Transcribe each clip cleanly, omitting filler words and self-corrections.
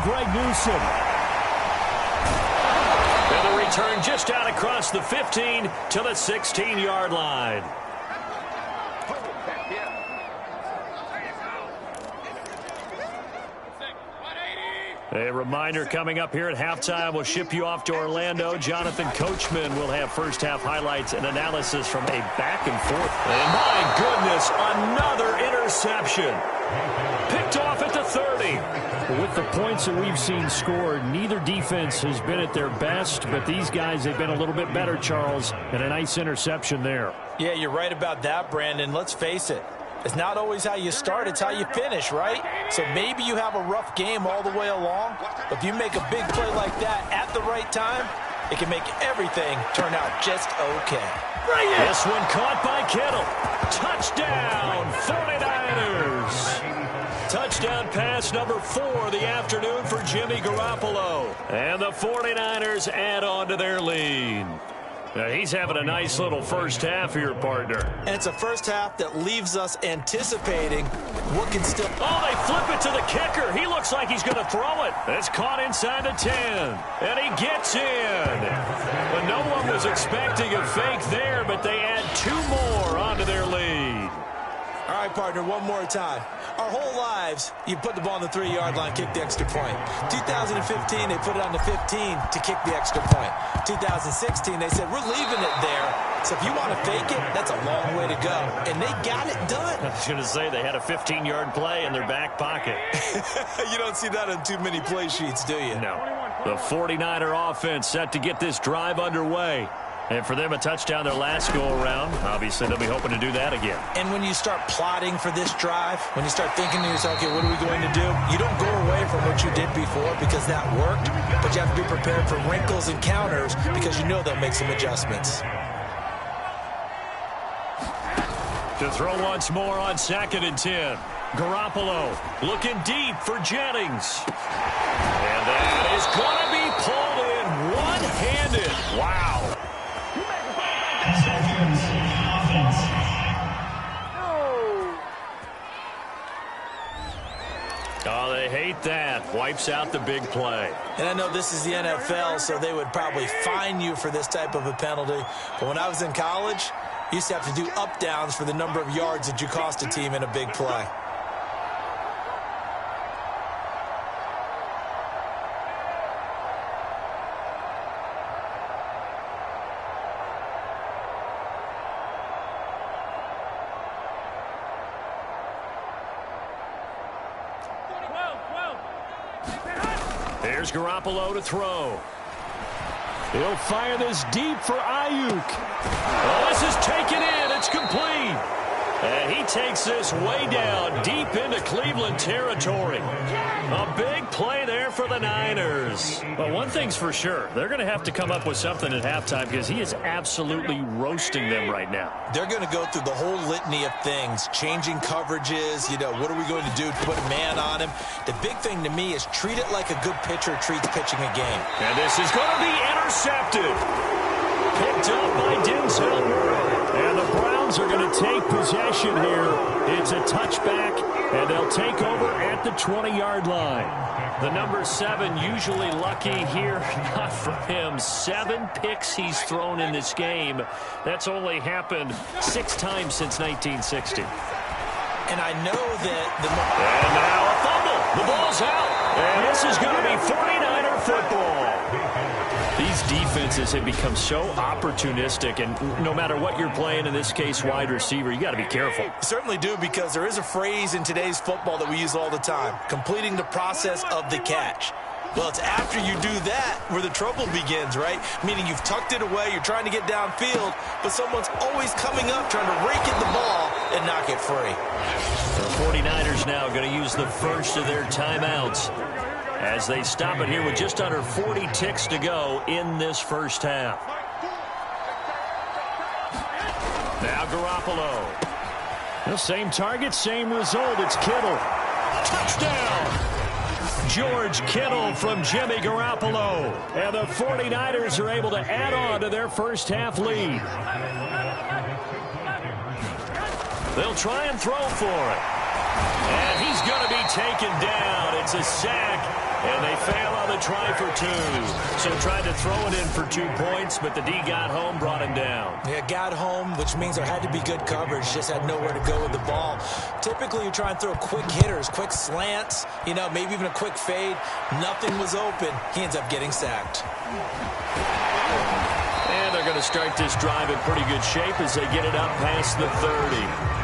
Greg Newsome. And the return just out across the 15 to the 16-yard line. A reminder coming up here at halftime. We'll ship you off to Orlando. Jonathan Coachman will have first-half highlights and analysis from a back and forth. And my goodness, another interception. Picked off at the 30. With the points that we've seen scored, neither defense has been at their best, but these guys have been a little bit better, Charles, and a nice interception there. Yeah, you're right about that, Brandon. Let's face it. It's not always how you start, it's how you finish, right? So maybe you have a rough game all the way along, but if you make a big play like that at the right time, it can make everything turn out just okay. This one caught by Kittle. Touchdown, 49ers. Touchdown pass number 4 of the afternoon for Jimmy Garoppolo. And the 49ers add on to their lead. He's having a nice little first half here, partner. And it's a first half that leaves us anticipating what can still... Oh, they flip it to the kicker. He looks like he's going to throw it. It's caught inside the 10. And he gets in. But no one was expecting a fake there, but they add 2 more onto their lead. All right, partner, one more time. Our whole lives, you put the ball on the 3-yard line, kick the extra point. 2015, they put it on the 15 to kick the extra point. 2016, they said, we're leaving it there. So if you want to fake it, that's a long way to go. And they got it done. I was going to say they had a 15-yard play in their back pocket. You don't see that on too many play sheets, do you? No. The 49er offense set to get this drive underway. And for them, a touchdown their last go-around. Obviously, they'll be hoping to do that again. And when you start plotting for this drive, when you start thinking to yourself, okay, what are we going to do? You don't go away from what you did before because that worked, but you have to be prepared for wrinkles and counters because you know they'll make some adjustments. To throw once more on 2nd and 10. Garoppolo looking deep for Jennings. And that is going to be pulled in one-handed. Wow. Oh, they hate that. Wipes out the big play. And I know this is the NFL, so they would probably fine you for this type of a penalty. But when I was in college, you used to have to do up-downs for the number of yards that you cost a team in a big play. Here's Garoppolo to throw. He'll fire this deep for Ayuk. Oh, this is taken in. It's complete. And he takes this way down deep into Cleveland territory. A big play there for the Niners. But one thing's for sure. They're going to have to come up with something at halftime because he is absolutely roasting them right now. They're going to go through the whole litany of things, changing coverages, what are we going to do to put a man on him? The big thing to me is treat it like a good pitcher treats pitching a game. And this is going to be intercepted. Picked up by Denzel Ward. And the Browns are going to take possession here. It's a touchback, and they'll take over at the 20-yard line. The number 7 usually lucky here. Not for him. 7 picks he's thrown in this game. That's only happened 6 times since 1960. And I know that And now a fumble. The ball's out. And this is going to be 49er football. These defenses have become so opportunistic, and no matter what you're playing, in this case wide receiver, you got to be careful. You certainly do, because there is a phrase in today's football that we use all the time, completing the process of the catch. Well, it's after you do that where the trouble begins, right? Meaning you've tucked it away, you're trying to get downfield, but someone's always coming up trying to rake at the ball and knock it free. The 49ers now going to use the first of their timeouts as they stop it here with just under 40 ticks to go in this first half. Now Garoppolo. The same target, same result. It's Kittle. Touchdown! George Kittle from Jimmy Garoppolo. And the 49ers are able to add on to their first half lead. They'll try and throw for it. And he's going to be taken down. It's a sack. And they to try for 2. So tried to throw it in for 2 points, but the D got home, brought him down. Yeah, got home, which means there had to be good coverage. Just had nowhere to go with the ball. Typically, you try and throw quick hitters, quick slants, you know, maybe even a quick fade. Nothing was open. He ends up getting sacked. And they're going to start this drive in pretty good shape as they get it up past the 30.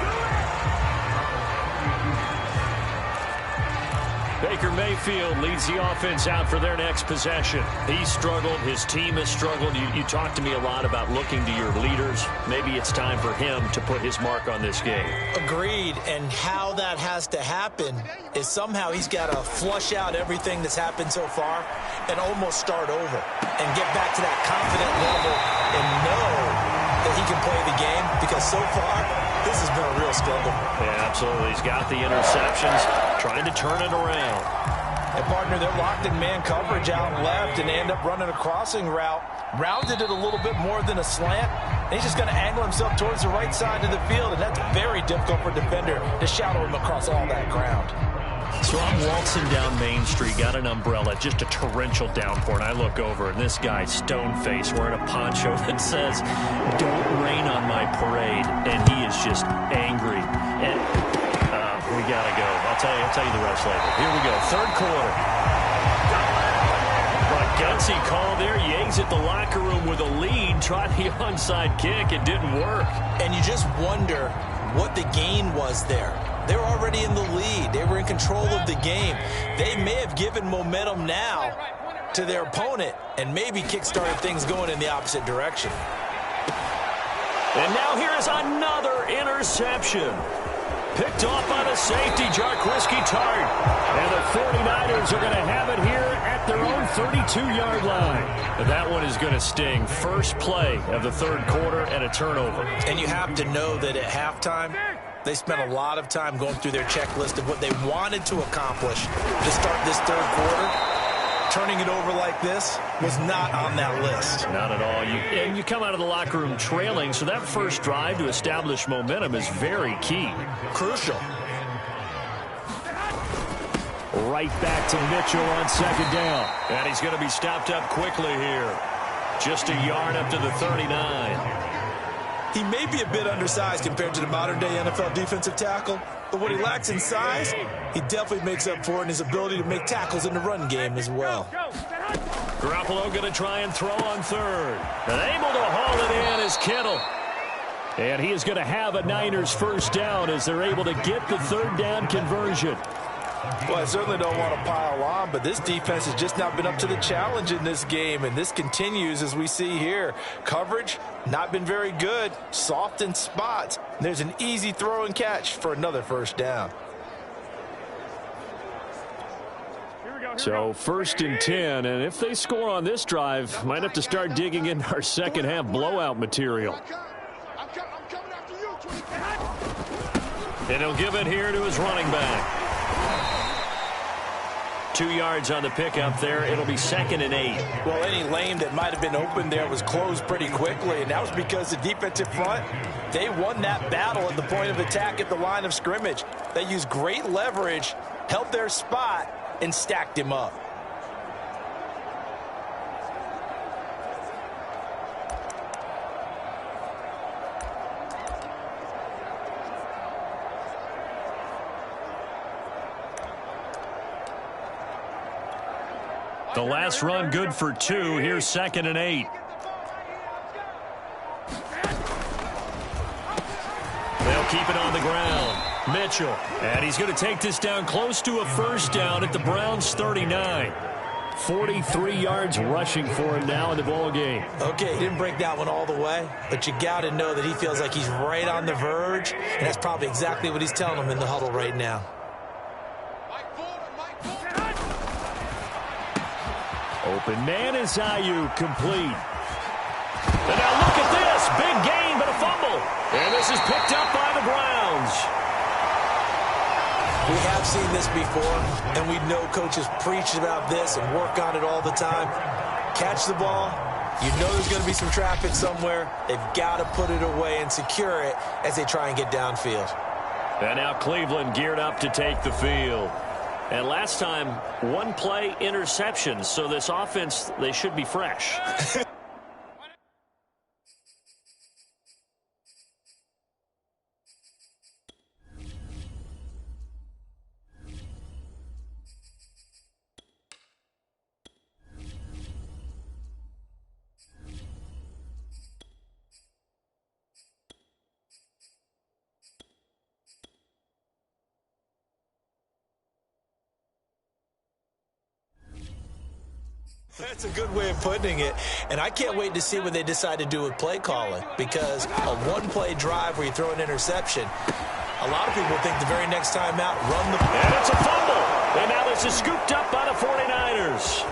Baker Mayfield leads the offense out for their next possession. He struggled. His team has struggled. You talked to me a lot about looking to your leaders. Maybe it's time for him to put his mark on this game. Agreed. And how that has to happen is somehow he's got to flush out everything that's happened so far and almost start over and get back to that confident level and know that he can play the game, because so far this has been a real struggle. Yeah, absolutely. He's got the interceptions, trying to turn it around. And, partner, they're locked in man coverage out left, and they end up running a crossing route. Rounded it a little bit more than a slant. And he's just going to angle himself towards the right side of the field, and that's very difficult for a defender to shadow him across all that ground. So I'm waltzing down Main Street, got an umbrella, just a torrential downpour, and I look over, and this guy's stone-faced wearing a poncho that says, "Don't rain on my parade," and he is just angry. And we got to go. I'll tell you the rest later. Here we go, third quarter. But gutsy call there. You exit the locker room with a lead, try the onside kick. It didn't work. And you just wonder what the gain was there. They were already in the lead. They were in control of the game. They may have given momentum now to their opponent and maybe kick-started things going in the opposite direction. And now here's another interception. Picked off on a safety, Jarquiski Tart. And the 49ers are going to have it here at their own 32-yard line. That one is going to sting. First play of the third quarter and a turnover. And you have to know that at halftime, they spent a lot of time going through their checklist of what they wanted to accomplish to start this third quarter. Turning it over like this was not on that list. Not at all. And you come out of the locker room trailing, so that first drive to establish momentum is very key. Crucial. Right back to Mitchell on second down. And he's going to be stopped up quickly here. Just a yard up to the 39. He may be a bit undersized compared to the modern-day NFL defensive tackle, but what he lacks in size, he definitely makes up for in his ability to make tackles in the run game as well. Garoppolo going to try and throw on third. And able to haul it in is Kittle. And he is going to have a Niners first down as they're able to get the third down conversion. Well, I certainly don't want to pile on, but this defense has just not been up to the challenge in this game, and this continues as we see here. Coverage, not been very good, soft in spots. There's an easy throw and catch for another first down. So first and 10, and if they score on this drive, might have to start digging into our second half blowout material. And he'll give it here to his running back. 2 yards on the pickup there. It'll be 2nd and 8. Well, any lane that might have been open there was closed pretty quickly, and that was because the defensive front, they won that battle at the point of attack at the line of scrimmage. They used great leverage, held their spot, and stacked him up. The last run good for 2. Here's 2nd and 8. They'll keep it on the ground. Mitchell. And he's going to take this down close to a first down at the Browns' 39. 43 yards rushing for him now in the ball game. Okay, he didn't break that one all the way, but you got to know that he feels like he's right on the verge, and that's probably exactly what he's telling them in the huddle right now. Open man is Ayuk, complete. And now look at this. Big gain, but a fumble. And this is picked up by the Browns. We have seen this before, and we know coaches preach about this and work on it all the time. Catch the ball. You know there's going to be some traffic somewhere. They've got to put it away and secure it as they try and get downfield. And now Cleveland geared up to take the field. And last time, one play interception. So this offense, they should be fresh. That's a good way of putting it, and I can't wait to see what they decide to do with play calling, because a one-play drive where you throw an interception, a lot of people think the very next time out, run the... And it's a fumble, and now this is scooped up by the 49ers.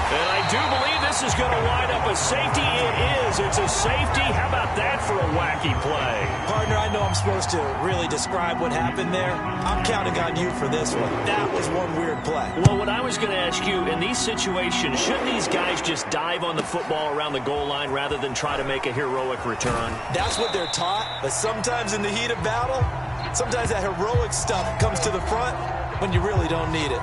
And I do believe this is going to wind up a safety. It is. It's a safety. How about that for a wacky play? Partner, I know I'm supposed to really describe what happened there. I'm counting on you for this one. That was one weird play. Well, what I was going to ask you, in these situations, shouldn't these guys just dive on the football around the goal line rather than try to make a heroic return? That's what they're taught, but sometimes in the heat of battle, sometimes that heroic stuff comes to the front when you really don't need it.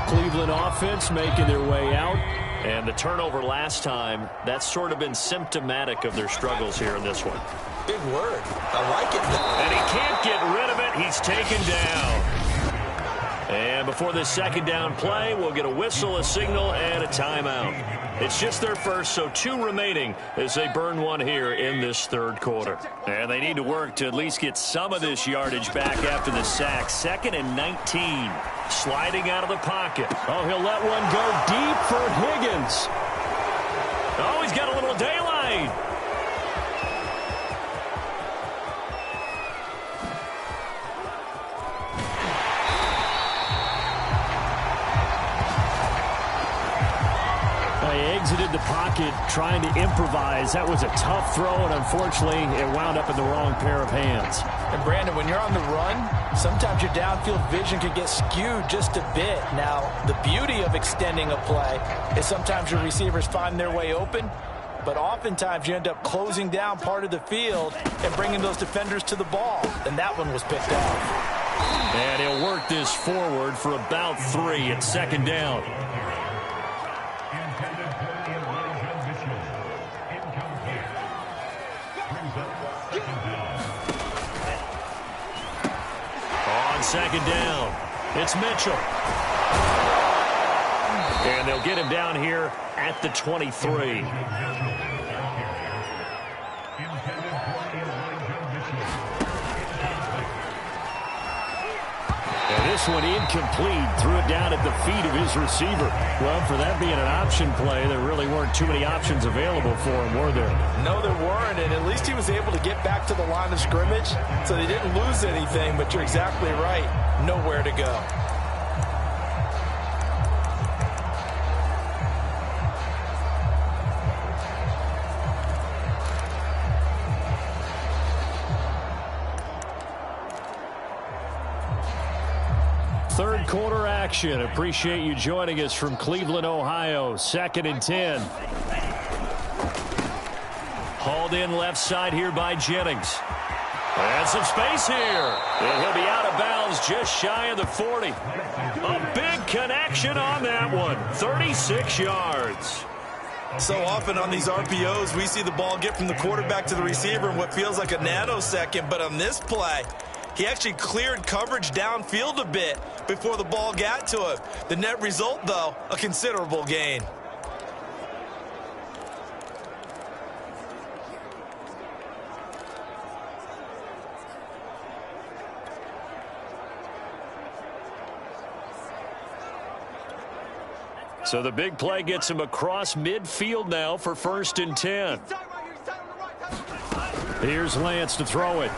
Cleveland offense making their way out. And the turnover last time, that's sort of been symptomatic of their struggles here in this one. Big word. I like it. And he can't get rid of it. He's taken down. And before this second down play, we'll get a whistle, a signal, and a timeout. It's just their first, so 2 remaining as they burn one here in this third quarter. And they need to work to at least get some of this yardage back after the sack. 2nd and 19. Sliding out of the pocket. Oh, he'll let one go deep for Higgins. Oh, he's got a little daylight. He exited the pocket trying to improvise. That was a tough throw, and unfortunately, it wound up in the wrong pair of hands. And Brandon, when you're on the run, sometimes your downfield vision can get skewed just a bit. Now, the beauty of extending a play is sometimes your receivers find their way open, but oftentimes you end up closing down part of the field and bringing those defenders to the ball, and that one was picked off. And he'll work this forward for about 3 at 2nd down. On 2nd down, it's Mitchell. And they'll get him down here at the 23. And this one incomplete. Threw it down at the feet of his receiver. Well, for that being an option play, there really weren't too many options available for him, were there? No, there weren't, and at least he was able to get back to the line of scrimmage, so they didn't lose anything, but you're exactly right. Nowhere to go. Third quarter action. Appreciate you joining us from Cleveland, Ohio. 2nd and 10. Hauled in left side here by Jennings. And some space here. And he'll be out of bounds just shy of the 40. A big connection on that one. 36 yards. So often on these RPOs, we see the ball get from the quarterback to the receiver in what feels like a nanosecond. But on this play, he actually cleared coverage downfield a bit before the ball got to him. The net result, though, a considerable gain. So the big play gets him across midfield now for 1st and 10. Here's Lance to throw it.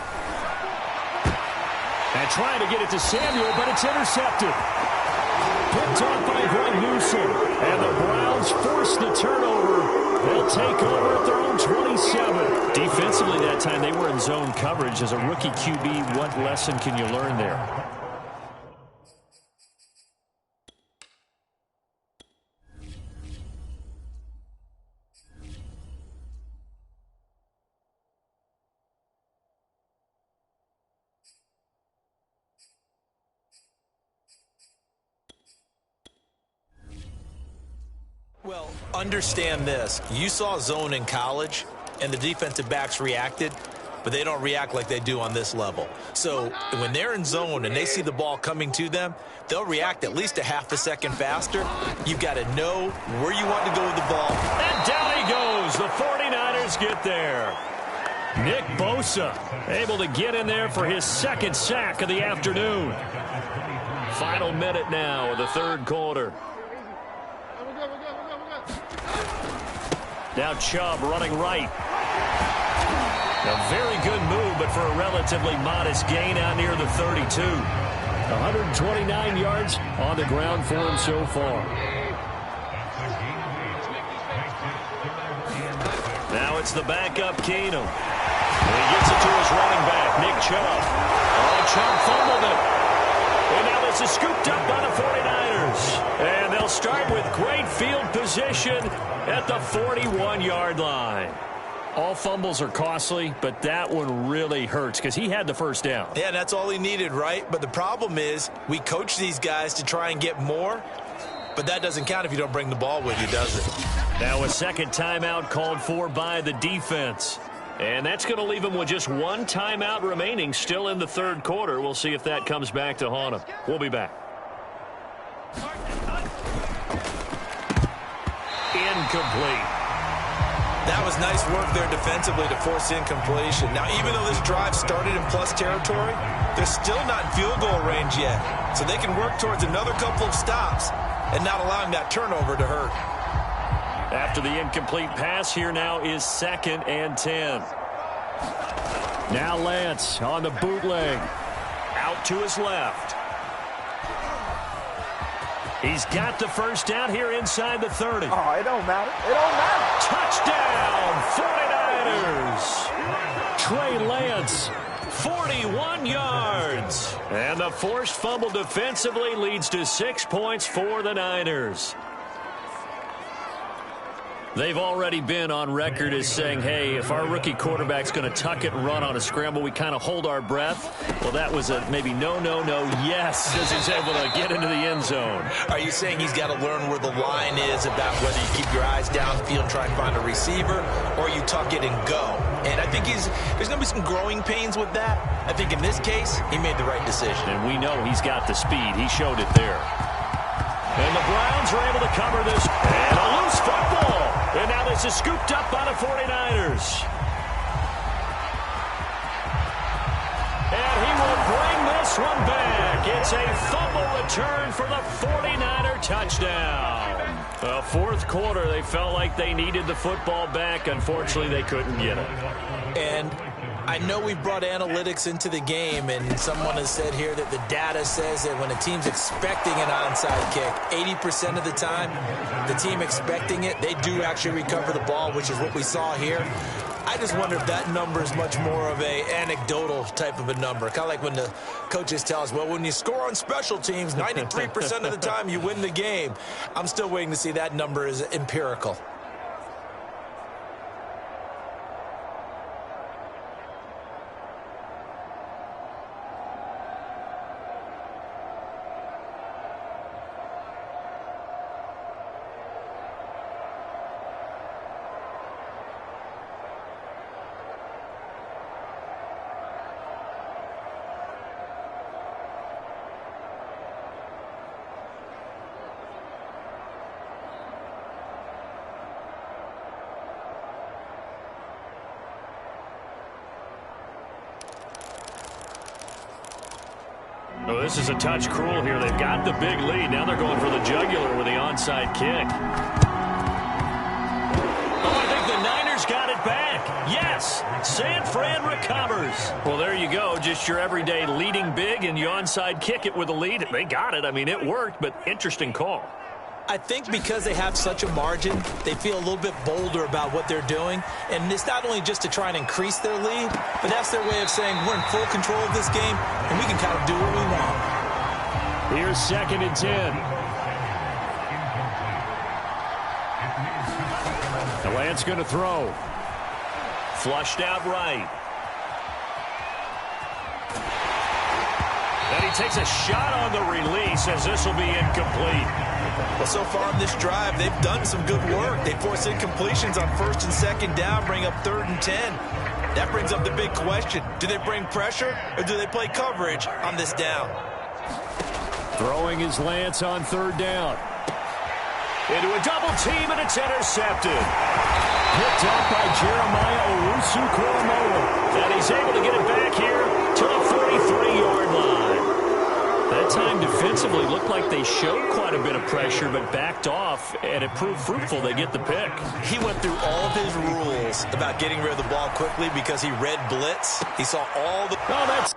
And trying to get it to Samuel, but it's intercepted. Picked off by Greg Newsom. And the Browns force the turnover. They'll take over at their own 27. Defensively that time, they were in zone coverage. As a rookie QB, what lesson can you learn there? Well, understand this. You saw zone in college, and the defensive backs reacted, but they don't react like they do on this level. So when they're in zone and they see the ball coming to them, they'll react at least a half a second faster. You've got to know where you want to go with the ball. And down he goes. The 49ers get there. Nick Bosa able to get in there for his second sack of the afternoon. Final minute now of the third quarter. Now Chubb running right. A very good move, but for a relatively modest gain out near the 32. 129 yards on the ground for him so far. Now it's the backup Keenum. And he gets it to his running back, Nick Chubb. Oh, Chubb fumbled it. And now this is scooped up by the 49ers. And they'll start with great field position at the 41-yard line. All fumbles are costly, but that one really hurts because he had the first down. Yeah, that's all he needed, right? But the problem is we coach these guys to try and get more, but that doesn't count if you don't bring the ball with you, does it? Now a second timeout called for by the defense. And that's going to leave him with just one timeout remaining still in the third quarter. We'll see if that comes back to haunt him. We'll be back. Incomplete. That was nice work there defensively to force incompletion. Now, even though this drive started in plus territory, they're still not in field goal range yet. So they can work towards another couple of stops and not allowing that turnover to hurt. After the incomplete pass, here now is 2nd and 10. Now Lance on the bootleg. Out to his left. He's got the first down here inside the 30. Oh, it don't matter. It don't matter. Touchdown, 49ers. Trey Lance, 41 yards. And the forced fumble defensively leads to 6 points for the Niners. They've already been on record as saying, hey, if our rookie quarterback's going to tuck it and run on a scramble, we kind of hold our breath. Well, that was a maybe no, yes, as he's able to get into the end zone. Are you saying he's got to learn where the line is about whether you keep your eyes downfield and try and find a receiver or you tuck it and go? And I think there's going to be some growing pains with that. I think in this case, he made the right decision. And we know he's got the speed. He showed it there. And the Browns are able to cover this. And a loose football. And now this is scooped up by the 49ers. And he will bring this one back. It's a fumble return for the 49er touchdown. The fourth quarter, they felt like they needed the football back. Unfortunately, they couldn't get it. And I know we brought analytics into the game, and someone has said here that the data says that when a team's expecting an onside kick, 80% of the time, the team expecting it, they do actually recover the ball, which is what we saw here. I just wonder if that number is much more of a anecdotal type of a number. Kind of like when the coaches tell us, well, when you score on special teams, 93% of the time you win the game. I'm still waiting to see that number is empirical. Oh, this is a touch cruel here. They've got the big lead. Now they're going for the jugular with the onside kick. Oh, I think the Niners got it back. Yes, San Fran recovers. Well, there you go. Just your everyday leading big, and you onside kick it with a lead. They got it. I mean, it worked, but interesting call. I think because they have such a margin, they feel a little bit bolder about what they're doing. And it's not only just to try and increase their lead, but that's their way of saying we're in full control of this game, and we can kind of do what we want. Here's 2nd and 10. The Lance going to throw. Flushed out right. And he takes a shot on the release as this will be incomplete. Well, so far on this drive, they've done some good work. They force incompletions on 1st and 2nd down, bring up 3rd and 10. That brings up the big question. Do they bring pressure or do they play coverage on this down? Throwing his Lance on 3rd down. Into a double team, and it's intercepted. Picked up by Jeremiah Owusu-Koramoah. And he's able to get it back here to the 43-yard line. That time defensively looked like they showed quite a bit of pressure, but backed off, and it proved fruitful. They get the pick. He went through all of his rules about getting rid of the ball quickly because he read blitz. He saw all the... Oh, that's...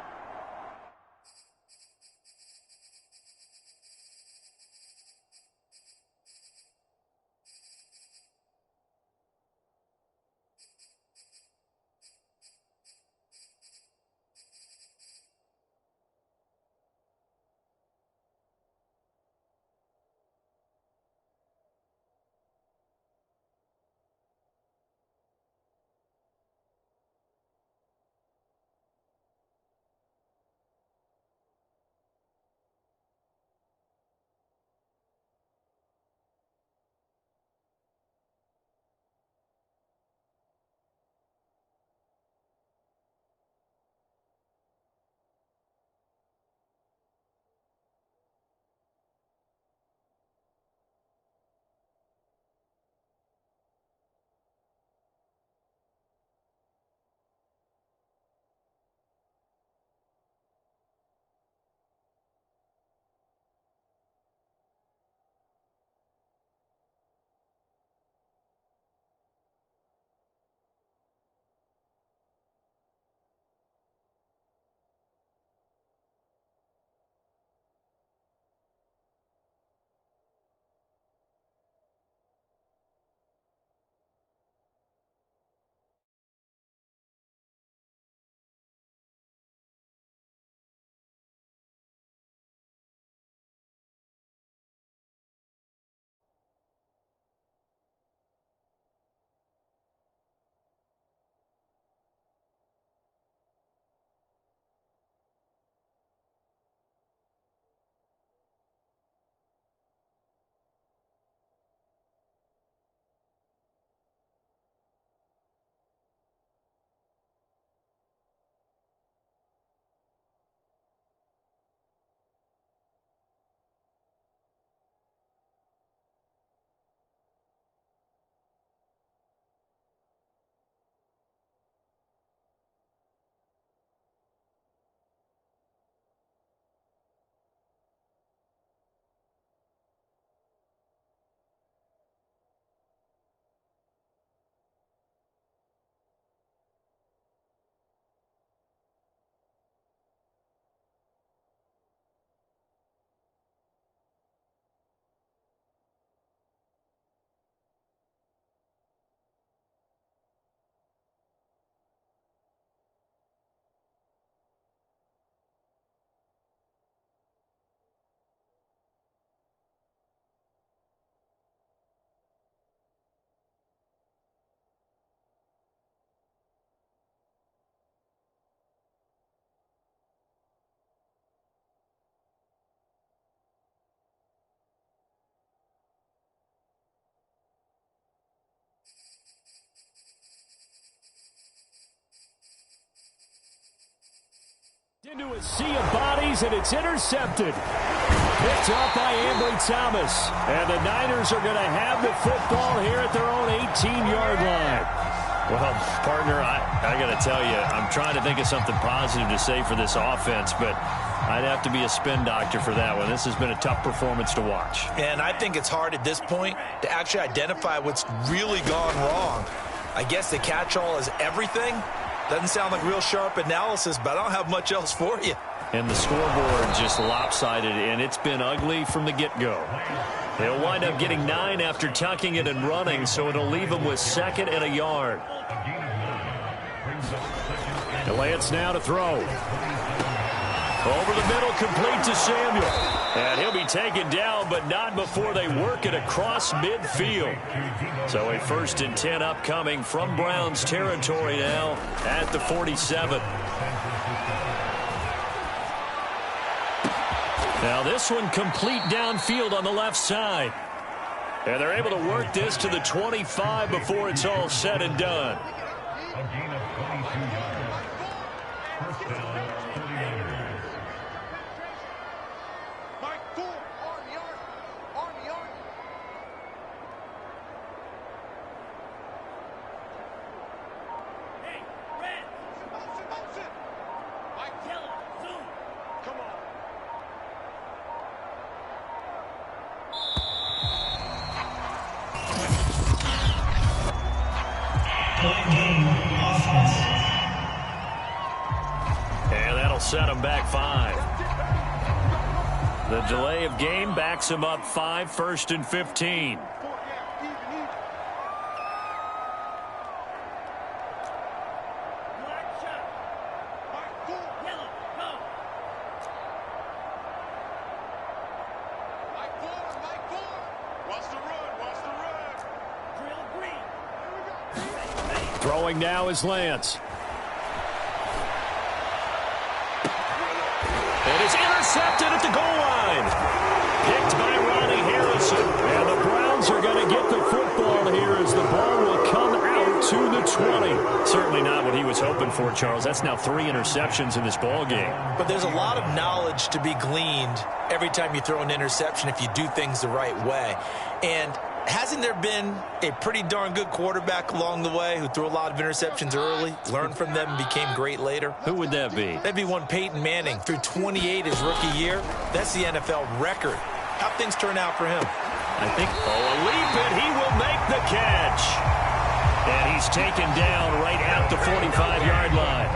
Into a sea of bodies, and it's intercepted. Picked up by Ambry Thomas. And the Niners are going to have the football here at their own 18-yard line. Well, partner, I got to tell you, I'm trying to think of something positive to say for this offense, but I'd have to be a spin doctor for that one. This has been a tough performance to watch. And I think it's hard at this point to actually identify what's really gone wrong. I guess the catch-all is everything. Doesn't sound like real sharp analysis, but I don't have much else for you. And the scoreboard just lopsided, and it's been ugly from the get-go. They'll wind up getting 9 after tucking it and running, so it'll leave them with 2nd and a yard. Lance now to throw. Over the middle, complete to Samuel. And he'll be taken down, but not before they work it across midfield. So a 1st and 10 upcoming from Browns territory now at the 47. Now this one complete downfield on the left side. And they're able to work this to the 25 before it's all said and done. A gain of 22 yards. First down, 49ers. Mike, 4, arm yard, arm yard. Hey, red. Motion. Mike, yellow, zoom. Come on. And that'll set them back 5. The delay of game backs them up 5, 1st and 15. Throwing now is Lance. It is intercepted at the goal line. Picked by Ronnie Harrison. And the Browns are going to get the football here as the ball will come out to the 20. Certainly not what he was hoping for, Charles. That's now 3 interceptions in this ball game. But there's a lot of knowledge to be gleaned every time you throw an interception if you do things the right way. And hasn't there been a pretty darn good quarterback along the way who threw a lot of interceptions early, learned from them, and became great later? Who would that be? That'd be one Peyton Manning. Threw 28 his rookie year. That's the NFL record. How'd things turn out for him? I think, a leap, and he will make the catch. And he's taken down right at the 45-yard line.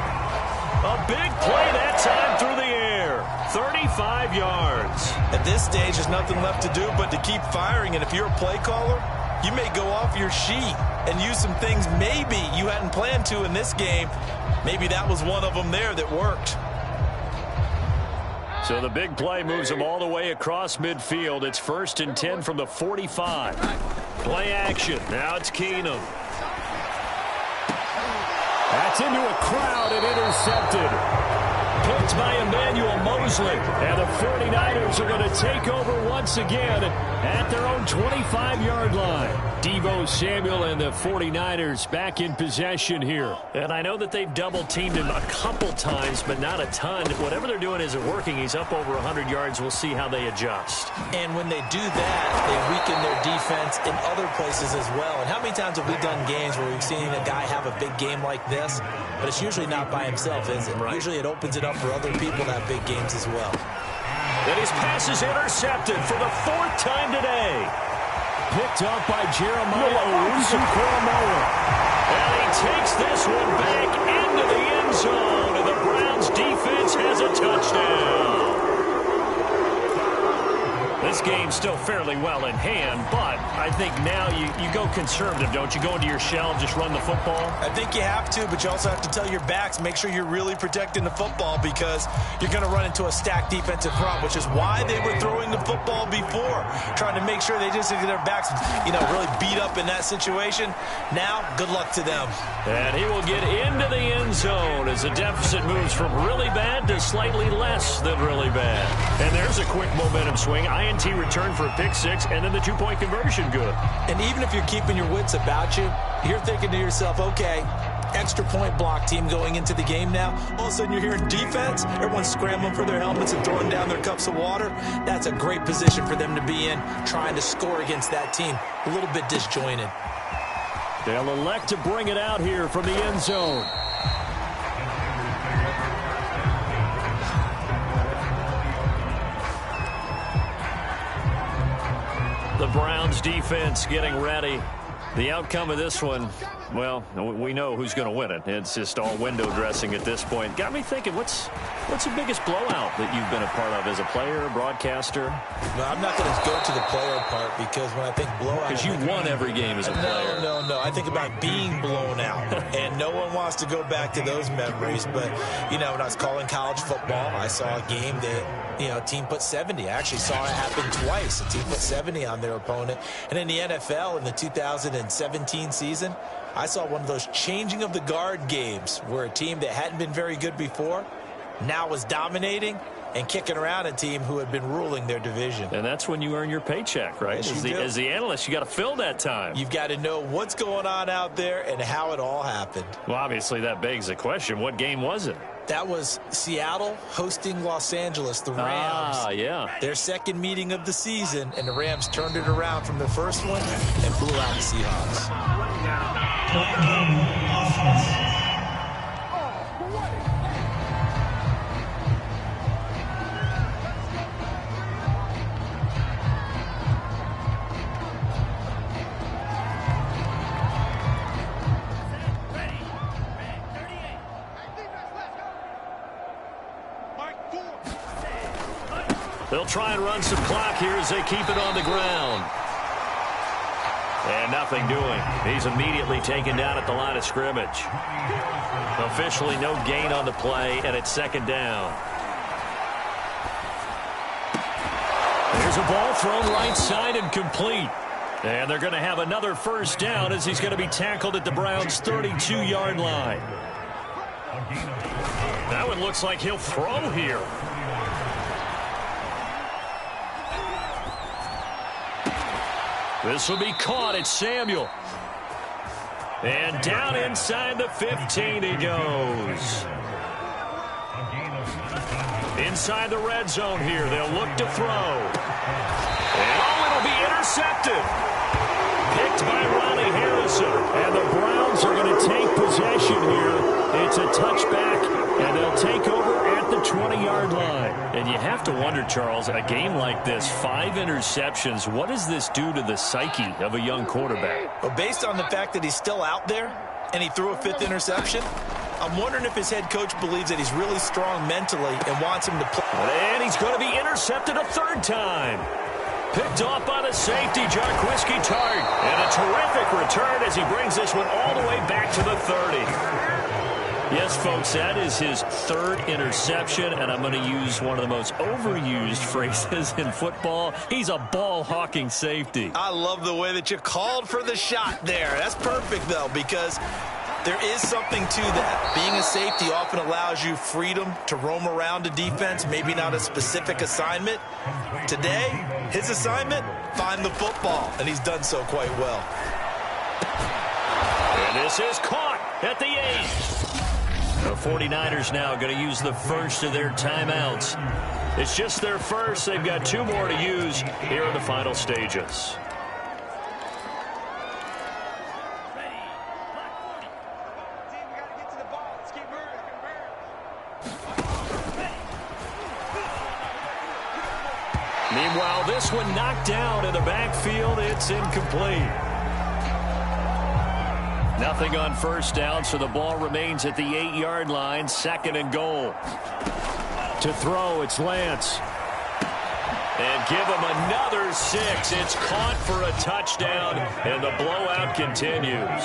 A big play that time through the air. 35 yards. At this stage, there's nothing left to do but to keep firing. And if you're a play caller, you may go off your sheet and use some things maybe you hadn't planned to in this game. Maybe that was one of them there that worked. So the big play moves them all the way across midfield. It's 1st and 10 from the 45. Play action. Now it's Keenum. That's into a crowd and intercepted. Picked by Emmanuel Mosley. And the 49ers are going to take over once again at their own 25-yard line. Deebo Samuel and the 49ers back in possession here. And I know that they've double-teamed him a couple times, but not a ton. Whatever they're doing isn't working. He's up over 100 yards. We'll see how they adjust. And when they do that, they weaken their defense in other places as well. And how many times have we done games where we've seen a guy have a big game like this? But it's usually not by himself, is it? Right. Usually it opens it up for other people to have big games as well. And his pass is intercepted for the 4th time today. Picked up by Jeremiah Owusu-Koramoah. And he takes this one back into the end zone. And the Browns defense has a touchdown. This game's still fairly well in hand, but I think now you go conservative, don't you? Go into your shell, just run the football? I think you have to, but you also have to tell your backs, make sure you're really protecting the football because you're going to run into a stacked defensive front, which is why they were throwing the football before, trying to make sure they just get their backs, really beat up in that situation. Now, good luck to them. And he will get into the end zone as the deficit moves from really bad to slightly less than really bad. And there's a quick momentum swing. INT return for a pick 6, and then the 2-point conversion good. And even if you're keeping your wits about you, you're thinking to yourself, okay, extra point block team going into the game now. All of a sudden you're hearing defense. Everyone's scrambling for their helmets and throwing down their cups of water. That's a great position for them to be in, trying to score against that team. A little bit disjointed. They'll elect to bring it out here from the end zone. The Browns defense getting ready. The outcome of this one, well, we know who's going to win it. It's just all window dressing at this point. Got me thinking, what's the biggest blowout that you've been a part of as a player, broadcaster? No, I'm not going to go to the player part because when I think blowout... Because you won every game as a player. No. I think about being blown out. And no one wants to go back to those memories. But, when I was calling college football, I saw a game that, team put 70. I actually saw it happen twice. A team put 70 on their opponent. And in the NFL, in the 2017 season, I saw one of those changing of the guard games where a team that hadn't been very good before now was dominating. and kicking around a team who had been ruling their division. And that's when you earn your paycheck, right? Yes, As the analyst, you got to fill that time. You've got to know what's going on out there and how it all happened. Well, obviously, that begs the question, what game was it? That was Seattle hosting Los Angeles, the Rams. Ah, yeah. Their second meeting of the season, and the Rams turned it around from the first one and blew out the Seahawks. They'll try and run some clock here as they keep it on the ground. And nothing doing. He's immediately taken down at the line of scrimmage. Officially no gain on the play, and it's second down. There's a ball thrown right side and complete. And they're going to have another first down as he's going to be tackled at the Browns' 32-yard line. That one looks like he'll throw here. This will be caught. It's Samuel. And down inside the 15 he goes. Inside the red zone here. They'll look to throw. And it'll be intercepted. Picked by Ronnie Harrison. And the Browns are going to take possession here. It's a touchback, and they'll take over at the 20-yard line. And you have to wonder, Charles, a game like this, 5 interceptions, what does this do to the psyche of a young quarterback? Well, based on the fact that he's still out there and he threw a 5th interception, I'm wondering if his head coach believes that he's really strong mentally and wants him to play. And he's going to be intercepted a 3rd time. Picked off by the safety, Jarquiski Tart. And a terrific return as he brings this one all the way back to the 30. Yes, folks, that is his 3rd interception, and I'm going to use one of the most overused phrases in football. He's a ball-hawking safety. I love the way that you called for the shot there. That's perfect, though, because there is something to that. Being a safety often allows you freedom to roam around a defense, maybe not a specific assignment. Today, his assignment, find the football, and he's done so quite well. And this is caught at the 8. The 49ers now going to use the first of their timeouts. It's just their first. They've got 2 more to use here in the final stages. Meanwhile, this one knocked down in the backfield. It's incomplete. Nothing on first down, so the ball remains at the 8-yard line. 2nd and goal. To throw, it's Lance. And give him another 6. It's caught for a touchdown, and the blowout continues.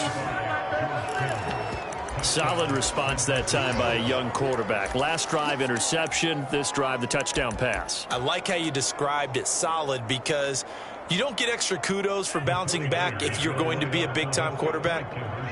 Solid response that time by a young quarterback. Last drive, interception. This drive, the touchdown pass. I like how you described it, solid, because you don't get extra kudos for bouncing back if you're going to be a big-time quarterback.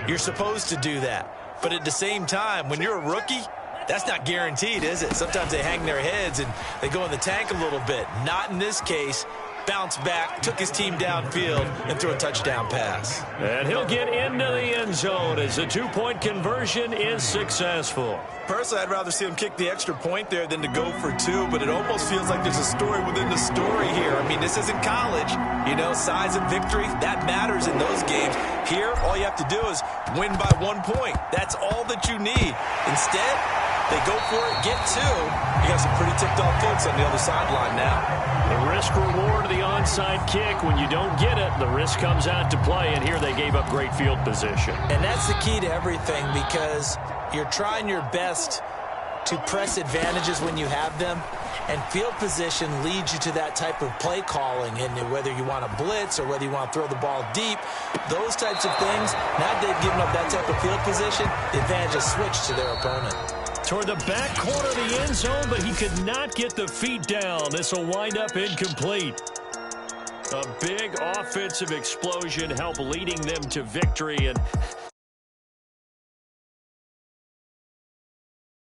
You're supposed to do that. But at the same time, when you're a rookie, that's not guaranteed, is it? Sometimes they hang their heads and they go in the tank a little bit. Not in this case. Bounced back, took his team downfield, and threw a touchdown pass. And he'll get into the end zone as the 2-point conversion is successful. Personally, I'd rather see him kick the extra point there than to go for 2, but it almost feels like there's a story within the story here. I mean, this isn't college. You know, size of victory, that matters in those games. Here, all you have to do is win by 1 point. That's all that you need. Instead, they go for it, get 2. You got some pretty ticked-off folks on the other sideline now. The risk-reward of the onside kick. When you don't get it, the risk comes out to play, and here they gave up great field position. And that's the key to everything, because you're trying your best to press advantages when you have them, and field position leads you to that type of play calling, and whether you want to blitz or whether you want to throw the ball deep, those types of things, now that they've given up that type of field position, the advantage is switched to their opponent. Toward the back corner of the end zone, but he could not get the feet down. This will wind up incomplete. A big offensive explosion helped leading them to victory, and